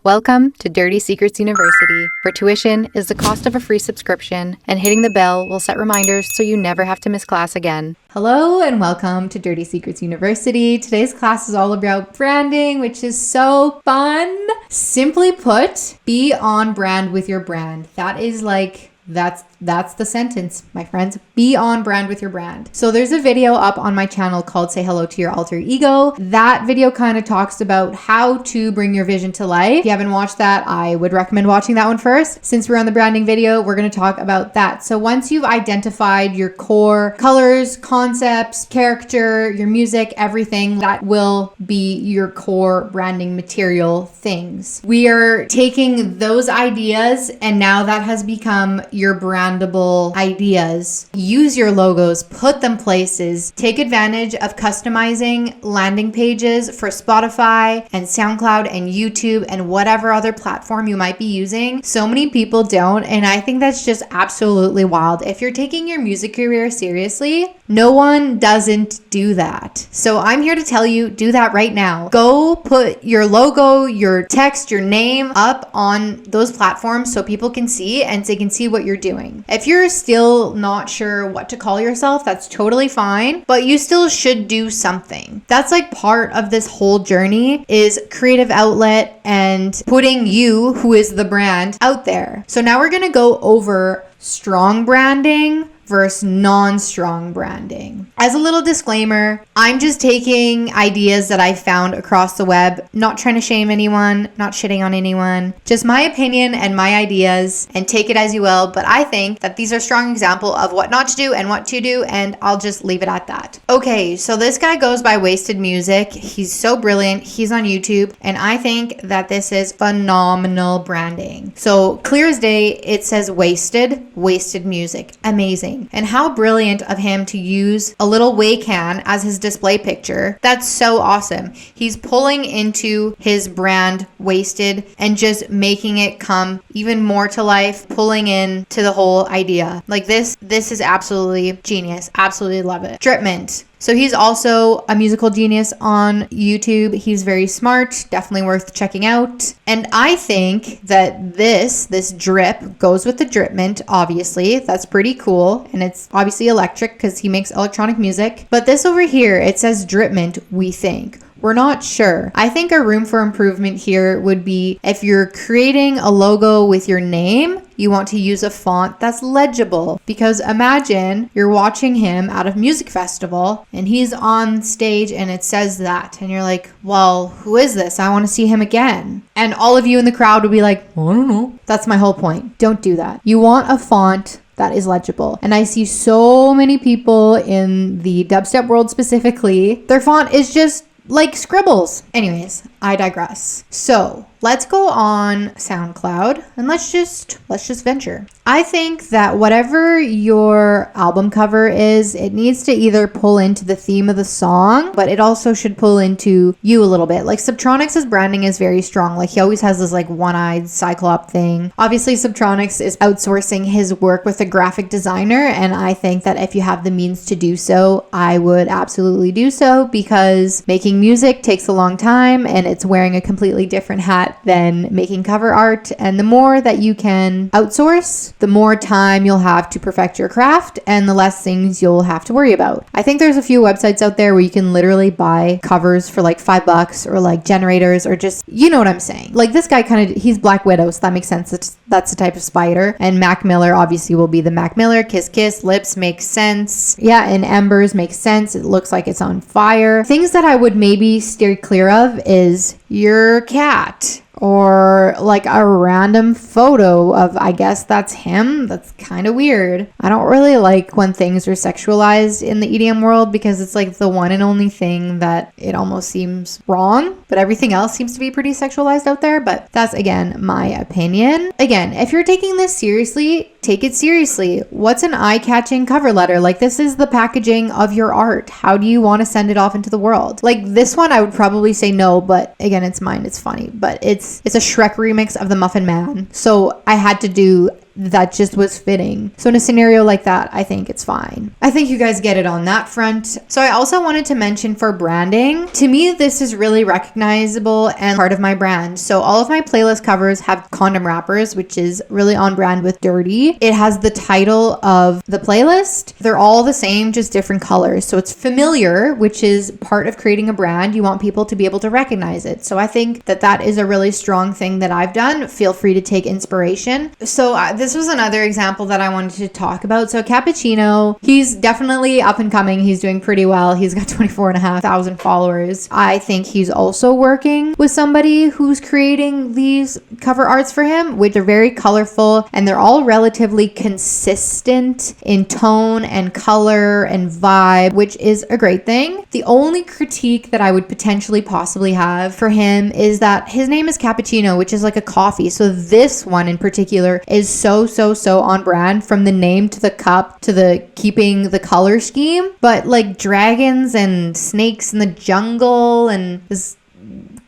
Welcome to Dirty Secrets University, where tuition is the cost of a free subscription, and hitting the bell will set reminders so you never have to miss class again. Hello and welcome to Dirty Secrets University. Today's class is all about branding, which is so fun. Simply put, be on brand with your brand. That's the sentence, my friends. Be on brand with your brand. So there's a video up on my channel called Say Hello to Your Alter Ego. That video kind of talks about how to bring your vision to life. If you haven't watched that, I would recommend watching that one first. Since we're on the branding video, we're going to talk about that. So once you've identified your core colors, concepts, character, your music, everything, that will be your core branding material things. We are taking those ideas and now that has become your brandable ideas. Use your logos, put them places, take advantage of customizing landing pages for Spotify and SoundCloud and YouTube and whatever other platform you might be using. So many people don't, and I think that's just absolutely wild. If you're taking your music career seriously, no one doesn't do that. So I'm here to tell you, do that right now. Go put your logo, your text, your name up on those platforms so people can see and they can see what you're doing. If you're still not sure what to call yourself, that's totally fine, but you still should do something. That's like part of this whole journey is creative outlet and putting you, who is the brand, out there. So now we're going to go over strong branding versus non-strong branding. As a little disclaimer, I'm just taking ideas that I found across the web, not trying to shame anyone, not shitting on anyone, just my opinion and my ideas, and take it as you will. But I think that these are strong example of what not to do and what to do, and I'll just leave it at that. Okay, so this guy goes by Wasted Music. He's so brilliant. He's on YouTube, and I think that this is phenomenal branding. So clear as day, it says Wasted Music. Amazing. And how brilliant of him to use a little Wacom as his display picture. That's so awesome. He's pulling into his brand Wasted and just making it come even more to life, pulling in to the whole idea. Like this is absolutely genius. Absolutely love it. Dripment. So he's also a musical genius on YouTube. He's very smart, definitely worth checking out. And I think that this drip goes with the Dripment, obviously. That's pretty cool. And it's obviously electric because he makes electronic music. But this over here, it says Dripment, we think. We're not sure. I think a room for improvement here would be if you're creating a logo with your name, you want to use a font that's legible. Because imagine you're watching him at a music festival and he's on stage and it says that. And you're like, well, who is this? I want to see him again. And all of you in the crowd would be like, I don't know. That's my whole point. Don't do that. You want a font that is legible. And I see so many people in the dubstep world specifically, their font is just like scribbles. Anyways, I digress. So let's go on SoundCloud and let's just venture. I think that whatever your album cover is, it needs to either pull into the theme of the song, but it also should pull into you a little bit. Like Subtronics' branding is very strong. Like he always has this like one-eyed cyclop thing. Obviously Subtronics is outsourcing his work with a graphic designer, and I think that if you have the means to do so, I would absolutely do so, because making music takes a long time and it's wearing a completely different hat than making cover art. And the more that you can outsource, the more time you'll have to perfect your craft and the less things you'll have to worry about. I think there's a few websites out there where you can literally buy covers for like $5 or like generators or just, you know what I'm saying. Like this guy he's Black Widow, so that makes sense. That's the type of spider. And Mac Miller obviously will be the Mac Miller. Kiss Kiss, Lips makes sense. Yeah, and Embers makes sense. It looks like it's on fire. Things that I would maybe steer clear of is your cat. Or like a random photo of, I guess that's him. That's kind of weird. I don't really like when things are sexualized in the EDM world because it's like the one and only thing that it almost seems wrong. But everything else seems to be pretty sexualized out there. But that's, again, my opinion. Again, if you're taking this seriously, take it seriously. What's an eye-catching cover letter? Like, this is the packaging of your art. How do you want to send it off into the world? Like this one, I would probably say no, but again, it's mine. It's funny, but it's a Shrek remix of the Muffin Man. So I had to do that just was fitting. So in a scenario like that, I think it's fine. I think you guys get it on that front. So I also wanted to mention for branding, to me, this is really recognizable and part of my brand. So all of my playlist covers have condom wrappers, which is really on brand with Dirty. It has the title of the playlist. They're all the same, just different colors. So it's familiar, which is part of creating a brand. You want people to be able to recognize it. So I think that that is a really strong thing that I've done. Feel free to take inspiration. So this was another example that I wanted to talk about. So Cappuccino, he's definitely up and coming. He's doing pretty well. He's got 24,500 followers. I think he's also working with somebody who's creating these cover arts for him, which are very colorful and they're all relatively consistent in tone and color and vibe, which is a great thing. The only critique that I would potentially possibly have for him is that his name is Cappuccino, which is like a coffee. So this one in particular is so on brand, from the name to the cup to the keeping the color scheme. But like dragons and snakes in the jungle and this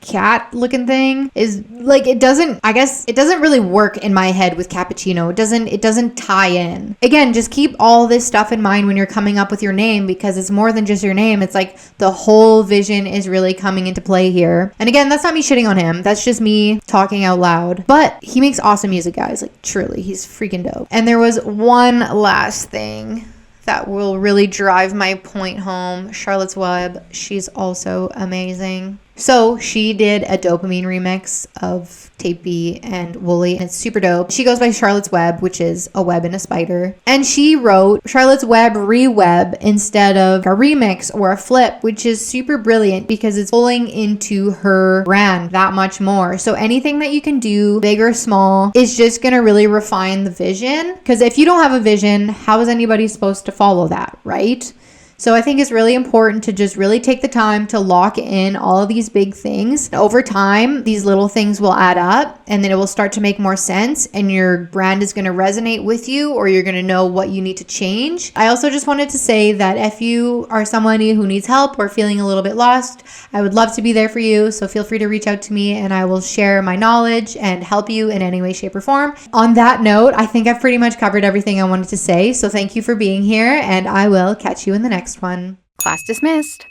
cat looking thing is like, it doesn't really work in my head with Cappuccino. It doesn't tie in. Again, just keep all this stuff in mind when you're coming up with your name, because it's more than just your name. It's like the whole vision is really coming into play here. And again, that's not me shitting on him. That's just me talking out loud. But he makes awesome music, guys. Like truly, he's freaking dope. And there was one last thing that will really drive my point home. Charlotte's Web, she's also amazing. So she did a Dopamine remix of Tape B and Wooly, and it's super dope. She goes by Charlotte's Web, which is a web and a spider. And she wrote Charlotte's Web re-web instead of a remix or a flip, which is super brilliant because it's pulling into her brand that much more. So anything that you can do, big or small, is just going to really refine the vision. Because if you don't have a vision, how is anybody supposed to follow that, right? So I think it's really important to just really take the time to lock in all of these big things. Over time, these little things will add up and then it will start to make more sense and your brand is going to resonate with you, or you're going to know what you need to change. I also just wanted to say that if you are somebody who needs help or feeling a little bit lost, I would love to be there for you. So feel free to reach out to me and I will share my knowledge and help you in any way, shape, or form. On that note, I think I've pretty much covered everything I wanted to say. So thank you for being here and I will catch you in the next one. Class dismissed.